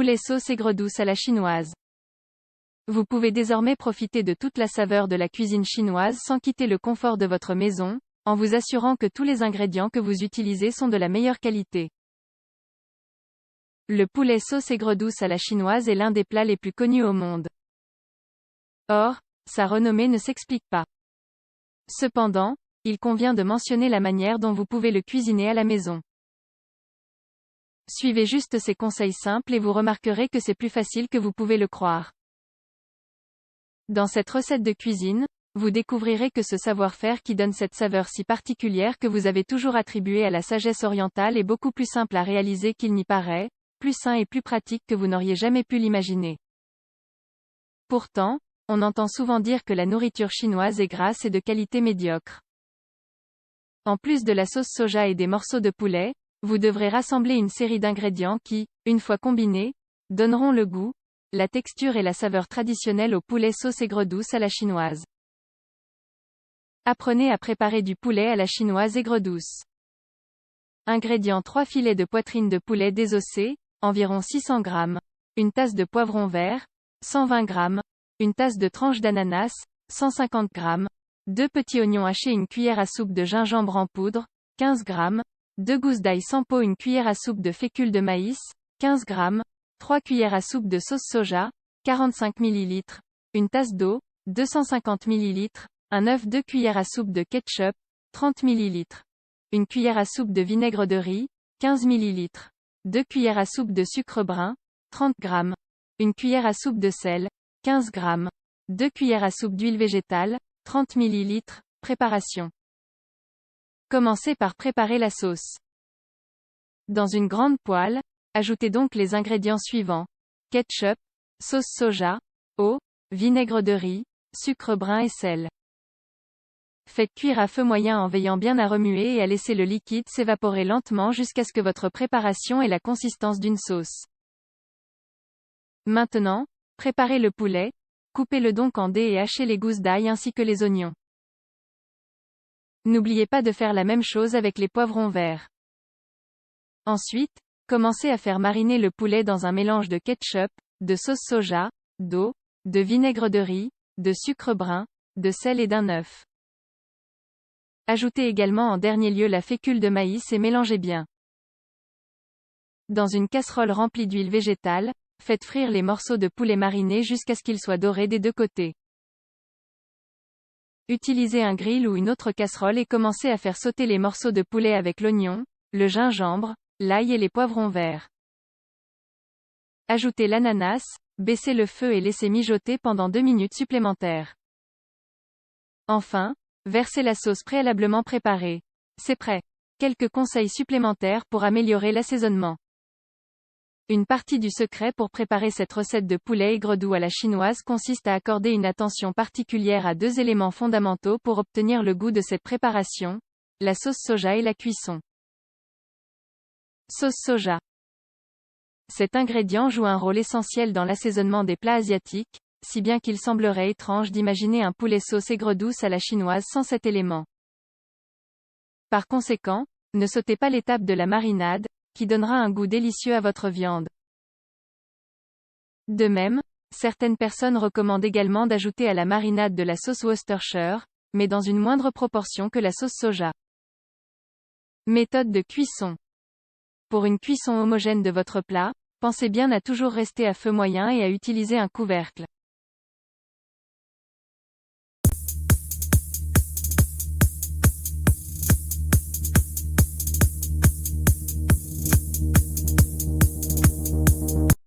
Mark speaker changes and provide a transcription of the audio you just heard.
Speaker 1: Poulet sauce aigre douce à la chinoise. Vous pouvez désormais profiter de toute la saveur de la cuisine chinoise sans quitter le confort de votre maison, en vous assurant que tous les ingrédients que vous utilisez sont de la meilleure qualité. Le poulet sauce aigre douce à la chinoise est l'un des plats les plus connus au monde. Or, sa renommée ne s'explique pas. Cependant, il convient de mentionner la manière dont vous pouvez le cuisiner à la maison. Suivez juste ces conseils simples et vous remarquerez que c'est plus facile que vous pouvez le croire. Dans cette recette de cuisine, vous découvrirez que ce savoir-faire qui donne cette saveur si particulière que vous avez toujours attribuée à la sagesse orientale est beaucoup plus simple à réaliser qu'il n'y paraît, plus sain et plus pratique que vous n'auriez jamais pu l'imaginer. Pourtant, on entend souvent dire que la nourriture chinoise est grasse et de qualité médiocre. En plus de la sauce soja et des morceaux de poulet, vous devrez rassembler une série d'ingrédients qui, une fois combinés, donneront le goût, la texture et la saveur traditionnelle au poulet sauce aigre douce à la chinoise. Apprenez à préparer du poulet à la chinoise aigre douce. Ingrédients: 3 filets de poitrine de poulet désossés, environ 600 g, une tasse de poivron vert, 120 g, une tasse de tranches d'ananas, 150 g, 2 petits oignons hachés, une cuillère à soupe de gingembre en poudre, 15 g, 2 gousses d'ail sans peau, une cuillère à soupe de fécule de maïs, 15 g, 3 cuillères à soupe de sauce soja, 45 ml, une tasse d'eau, 250 ml, un œuf, 2 cuillères à soupe de ketchup, 30 ml, une cuillère à soupe de vinaigre de riz, 15 ml, 2 cuillères à soupe de sucre brun, 30 g, une cuillère à soupe de sel, 15 g, 2 cuillères à soupe d'huile végétale, 30 ml. Préparation. Commencez par préparer la sauce. Dans une grande poêle, ajoutez donc les ingrédients suivants: ketchup, sauce soja, eau, vinaigre de riz, sucre brun et sel. Faites cuire à feu moyen en veillant bien à remuer et à laisser le liquide s'évaporer lentement jusqu'à ce que votre préparation ait la consistance d'une sauce. Maintenant, préparez le poulet, coupez-le donc en dés et hachez les gousses d'ail ainsi que les oignons. N'oubliez pas de faire la même chose avec les poivrons verts. Ensuite, commencez à faire mariner le poulet dans un mélange de ketchup, de sauce soja, d'eau, de vinaigre de riz, de sucre brun, de sel et d'un œuf. Ajoutez également en dernier lieu la fécule de maïs et mélangez bien. Dans une casserole remplie d'huile végétale, faites frire les morceaux de poulet marinés jusqu'à ce qu'ils soient dorés des deux côtés. Utilisez un grill ou une autre casserole et commencez à faire sauter les morceaux de poulet avec l'oignon, le gingembre, l'ail et les poivrons verts. Ajoutez l'ananas, baissez le feu et laissez mijoter pendant 2 minutes supplémentaires. Enfin, versez la sauce préalablement préparée. C'est prêt. Quelques conseils supplémentaires pour améliorer l'assaisonnement. Une partie du secret pour préparer cette recette de poulet aigre doux à la chinoise consiste à accorder une attention particulière à 2 éléments fondamentaux pour obtenir le goût de cette préparation: la sauce soja et la cuisson. Sauce soja. Cet ingrédient joue un rôle essentiel dans l'assaisonnement des plats asiatiques, si bien qu'il semblerait étrange d'imaginer un poulet sauce aigre douce à la chinoise sans cet élément. Par conséquent, ne sautez pas l'étape de la marinade, qui donnera un goût délicieux à votre viande. De même, certaines personnes recommandent également d'ajouter à la marinade de la sauce Worcestershire, mais dans une moindre proportion que la sauce soja. Méthode de cuisson. Pour une cuisson homogène de votre plat, pensez bien à toujours rester à feu moyen et à utiliser un couvercle.